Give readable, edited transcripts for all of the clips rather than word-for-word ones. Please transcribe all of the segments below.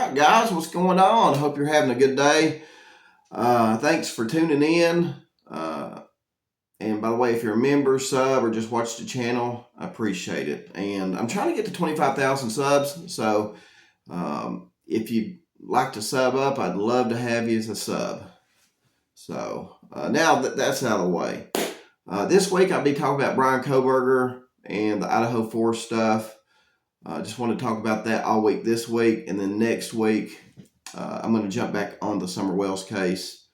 right, guys, what's going on? Hope you're having a good day. Thanks for tuning in. And by the way, if you're a member, sub, or just watch the channel, I appreciate it. And I'm trying to get to 25,000 subs. So if you'd like to sub up, I'd love to have you as a sub. So now that that's out of the way, this week I'll be talking about Bryan Kohberger and the Idaho 4 stuff. I just want to talk about that all week this week, and then next week I'm going to jump back on the Summer Wells case.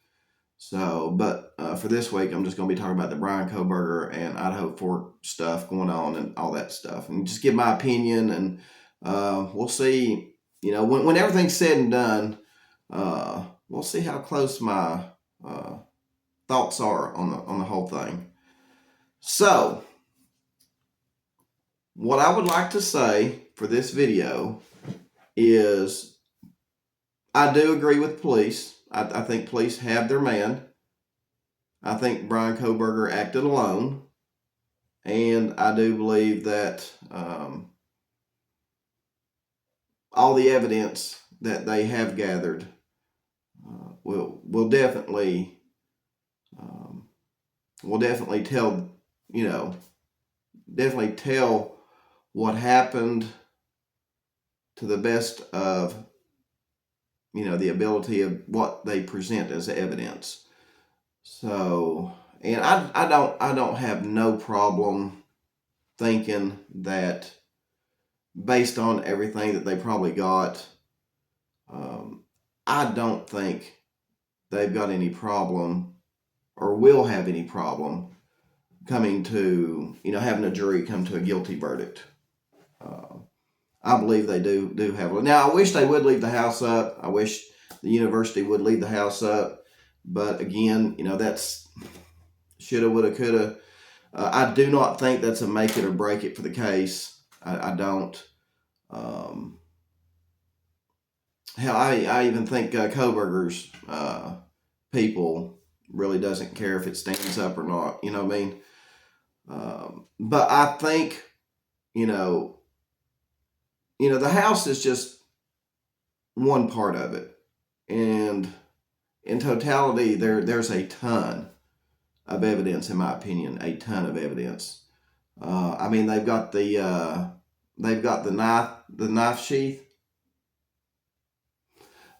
But for this week, I'm just going to be talking about the Bryan Kohberger and Idaho 4 stuff going on and all that stuff, and just give my opinion. And we'll see. You know, when everything's said and done, we'll see how close my thoughts are on the whole thing. So, what I would like to say for this video is I do agree with police. I think police have their man. I think Bryan Kohberger acted alone. And I do believe that all the evidence that they have gathered will definitely tell, definitely tell what happened to the best of, the ability of what they present as evidence. So, and I don't have no problem thinking that based on everything that they probably got, I don't think they've got any problem or will have any problem coming to, having a jury come to a guilty verdict. I believe they do have it. Now, I wish they would leave the house up. I wish the university would leave the house up. But again, that's shoulda, woulda, coulda. I do not think that's a make it or break it for the case. I don't. Hell, I even think Kohberger's people really doesn't care if it stands up or not. You know what I mean? But I think, the house is just one part of it. And in totality, there's a ton of evidence, in my opinion, a ton of evidence. I mean, they've got the knife sheath.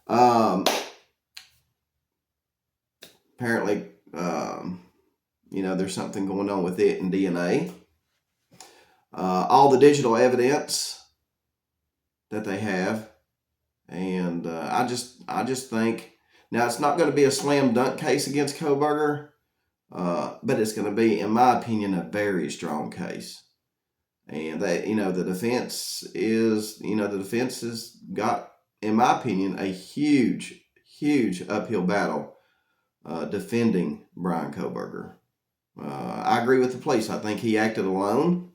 Apparently, there's something going on with it in DNA. All the digital evidence that they have, and I just think now it's not going to be a slam dunk case against Kohberger, but it's going to be, in my opinion, a very strong case. And that the defense has got, in my opinion, a huge uphill battle defending Bryan Kohberger. I agree with the police. I think he acted alone.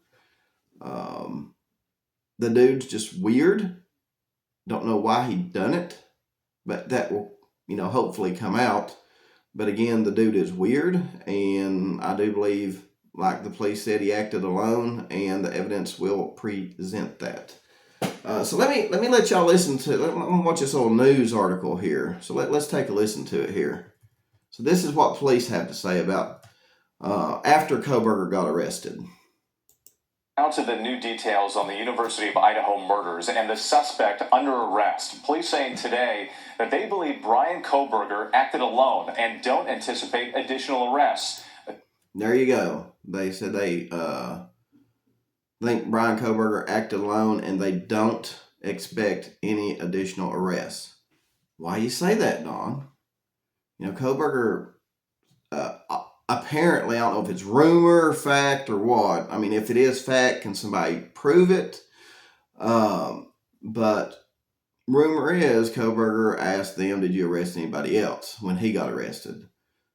The dude's just weird. Don't know why he done it, but that will, hopefully come out. But again, the dude is weird, and I do believe, like the police said, he acted alone, and the evidence will present that. So let me let y'all listen to. Let me watch this little news article here. So let's take a listen to it here. So this is what police have to say about after Kohberger got arrested. Now to the new details on the University of Idaho murders and the suspect under arrest. Police saying today that they believe Bryan Kohberger acted alone and don't anticipate additional arrests. There you go. They said they think Bryan Kohberger acted alone and they don't expect any additional arrests. Why you say that, Don? Kohberger apparently, I don't know if it's rumor, fact, or what. I mean, if it is fact, can somebody prove it? But rumor is Kohberger asked them, did you arrest anybody else when he got arrested?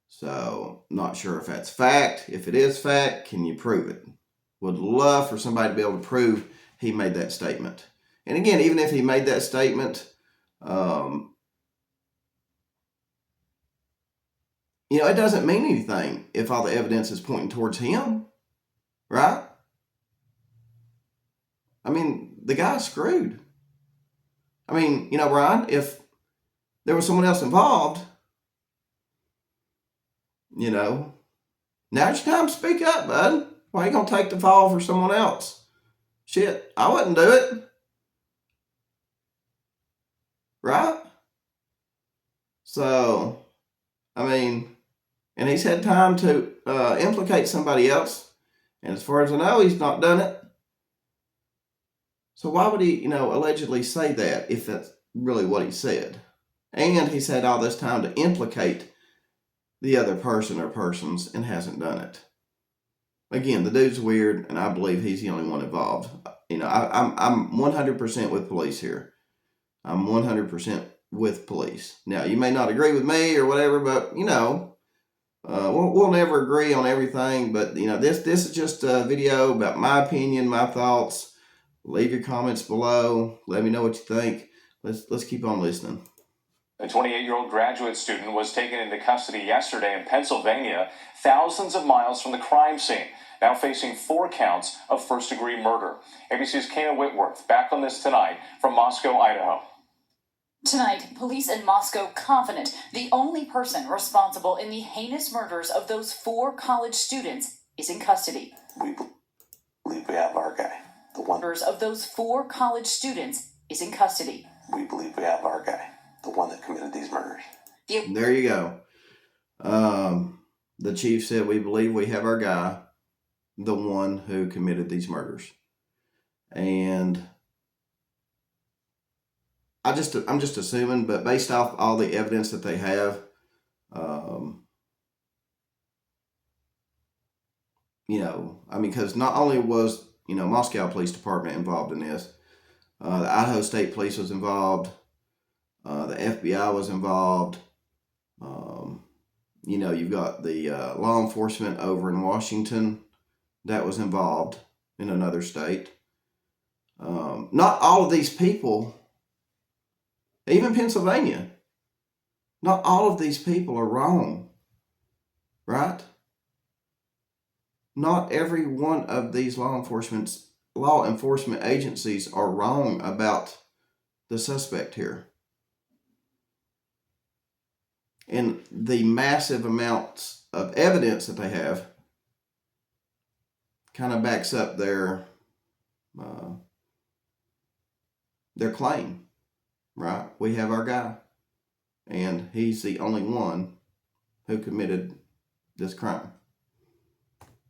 So, not sure if that's fact. If it is fact, can you prove it? Would love for somebody to be able to prove he made that statement. And again, even if he made that statement, it doesn't mean anything if all the evidence is pointing towards him, right? I mean, the guy's screwed. I mean, Bryan, if there was someone else involved, now's your time to speak up, bud. Why are you going to take the fall for someone else? Shit, I wouldn't do it. Right? So, I mean, and he's had time to implicate somebody else. And as far as I know, he's not done it. So why would he, allegedly say that if that's really what he said? And he's had all this time to implicate the other person or persons and hasn't done it. Again, the dude's weird, and I believe he's the only one involved. I'm 100% with police here. I'm 100% with police. Now, you may not agree with me or whatever, but we'll never agree on everything. But this is just a video about my opinion, my thoughts. Leave your comments below. Let me know what you think. Let's keep on listening. A 28-year-old graduate student was taken into custody yesterday in Pennsylvania, thousands of miles from the crime scene, now facing 4 counts of first-degree murder. ABC's Kana Whitworth back on this tonight from Moscow, Idaho. Tonight, police in Moscow confident the only person responsible in the heinous murders of those 4 college students is in custody. We believe we have our guy. The one Murders of those 4 college students is in custody. We believe we have our guy. The one that committed these murders. There you go. The chief said we believe we have our guy, the one who committed these murders. And I'm just assuming, but based off all the evidence that they have, because not only was, Moscow Police Department involved in this, the Idaho State Police was involved, the FBI was involved, you've got the law enforcement over in Washington that was involved in another state. Not all of these people, even Pennsylvania, not all of these people are wrong, right? Not every one of these law enforcement agencies are wrong about the suspect here. And the massive amounts of evidence that they have kind of backs up their claim, right? We have our guy, and he's the only one who committed this crime.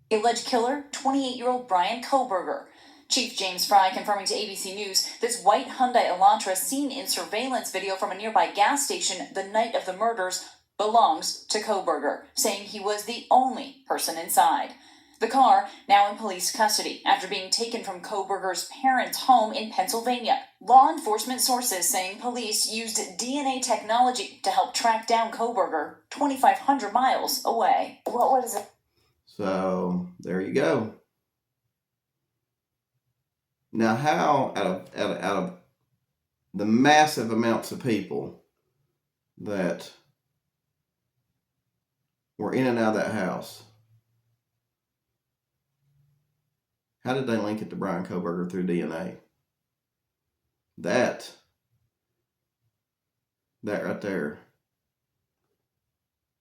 The alleged killer, 28-year-old Bryan Kohberger. Chief James Fry confirming to ABC News this white Hyundai Elantra seen in surveillance video from a nearby gas station the night of the murders belongs to Kohberger, saying he was the only person inside. The car now in police custody after being taken from Kohberger's parents' home in Pennsylvania. Law enforcement sources saying police used DNA technology to help track down Kohberger 2,500 miles away. What was it? So there you go. Now, how out of the massive amounts of people that were in and out of that house, how did they link it to Bryan Kohberger through DNA? That right there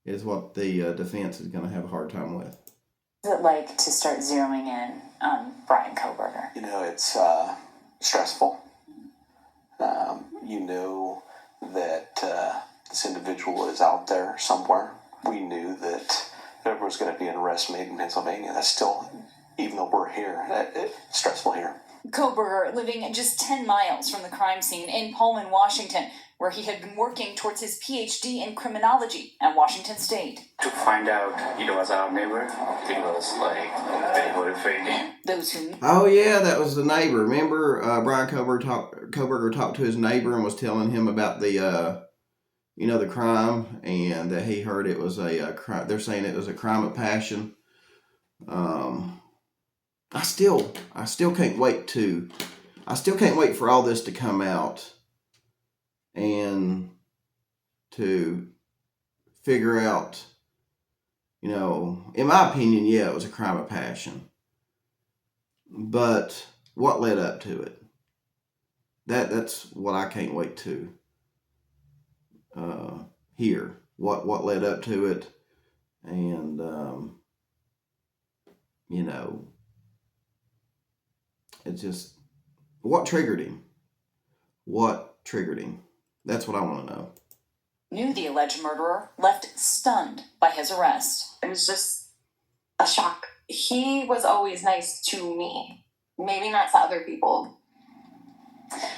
is what the defense is going to have a hard time with. What's it like to start zeroing in on Bryan Kohberger? It's stressful. You know that this individual is out there somewhere. We knew that there was going to be an arrest made in Pennsylvania. That's still, even though we're here, it's stressful here. Kohberger living just 10 miles from the crime scene in Pullman, Washington, where he had been working towards his PhD in criminology at Washington State. To find out it was our neighbor, it was very horrifying. Those who Oh yeah, that was the neighbor. Remember, Bryan Kohberger talked to his neighbor and was telling him about the the crime, and that he heard it was a crime. They're saying it was a crime of passion. I still can't wait for all this to come out and to figure out, in my opinion, yeah, it was a crime of passion. But what led up to it? that's what I can't wait to hear. What led up to it, and you know, it's just what triggered him. What triggered him? That's what I want to know. Knew the alleged murderer, left stunned by his arrest. It was just a shock. He was always nice to me, maybe not to other people.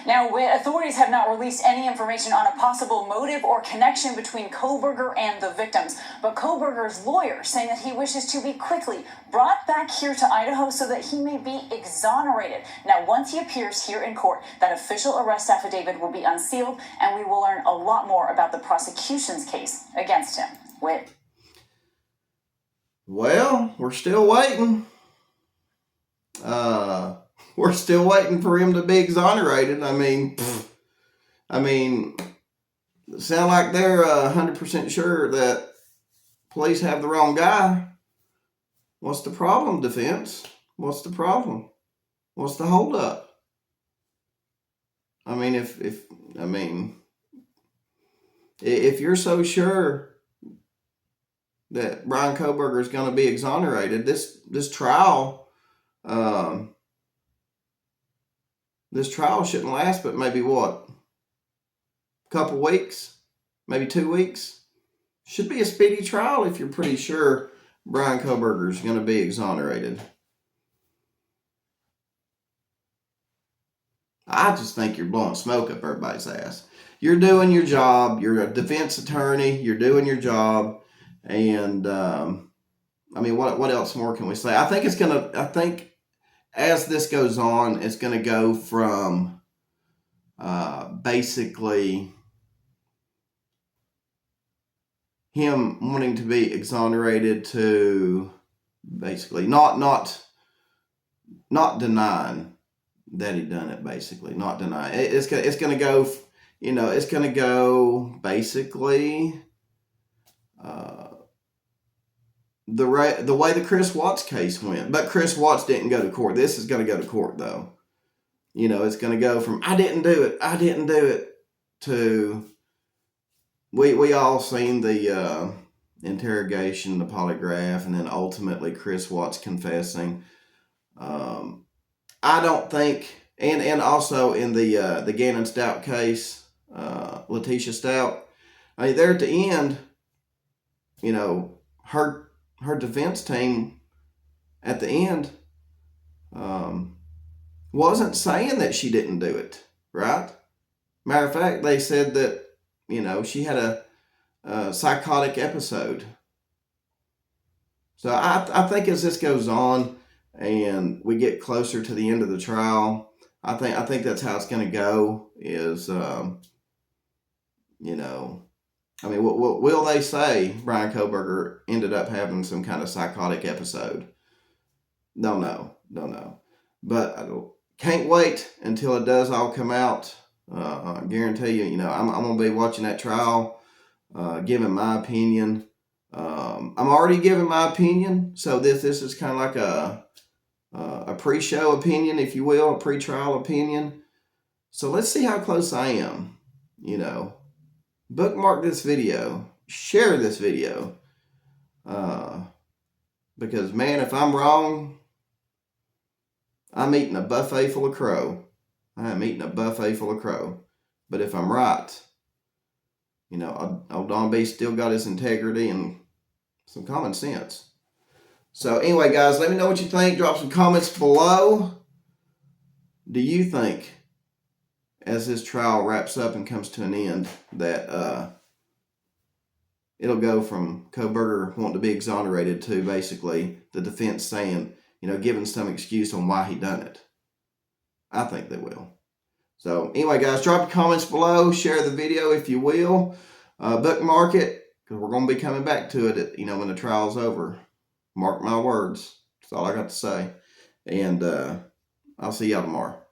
Now, authorities have not released any information on a possible motive or connection between Kohberger and the victims, but Kohberger's lawyer saying that he wishes to be quickly brought back here to Idaho so that he may be exonerated. Now, once he appears here in court, that official arrest affidavit will be unsealed, and we will learn a lot more about the prosecution's case against him. Well, we're still waiting. We're still waiting for him to be exonerated. I mean, sound like they're 100% sure that police have the wrong guy. What's the problem, defense? What's the problem? What's the holdup? I mean, if you're so sure that Bryan Kohberger is going to be exonerated, this trial. This trial shouldn't last but maybe what? A couple weeks? Maybe 2 weeks? Should be a speedy trial if you're pretty sure Bryan Kohberger is going to be exonerated. I just think you're blowing smoke up everybody's ass. You're doing your job. You're a defense attorney. You're doing your job. And, what else more can we say? I think as this goes on, it's going to go from basically him wanting to be exonerated to basically not denying that he done it. Basically, not denying it's going to go. It's going to go basically the way the Chris Watts case went. But Chris Watts didn't go to court. This is going to go to court, though. It's going to go from I didn't do it to we all seen the interrogation, the polygraph, and then ultimately Chris Watts confessing. I don't think, and also in the Gannon Stout case, Letitia Stout, there at the end, her defense team at the end wasn't saying that she didn't do it, right? Matter of fact, they said that, she had a psychotic episode. So I think as this goes on and we get closer to the end of the trial, I think that's how it's going to go is, will they say Bryan Kohberger ended up having some kind of psychotic episode? Don't know. But I can't wait until it does all come out. I guarantee you, I'm going to be watching that trial, giving my opinion. I'm already giving my opinion, so this is kind of like a pre-show opinion, if you will, a pre-trial opinion. So let's see how close I am. Bookmark this video, share this video, because man, if I'm wrong, I'm eating a buffet full of crow. I am eating a buffet full of crow. But if I'm right, old Don B still got his integrity and some common sense. So anyway, guys, let me know what you think. Drop some comments below. Do you think, as this trial wraps up and comes to an end, that it'll go from Kohberger wanting to be exonerated to basically the defense saying, giving some excuse on why he done it? I think they will. So anyway, guys, drop your comments below. Share the video if you will. Bookmark it, because we're going to be coming back to it, when the trial's over. Mark my words. That's all I got to say. And I'll see y'all tomorrow.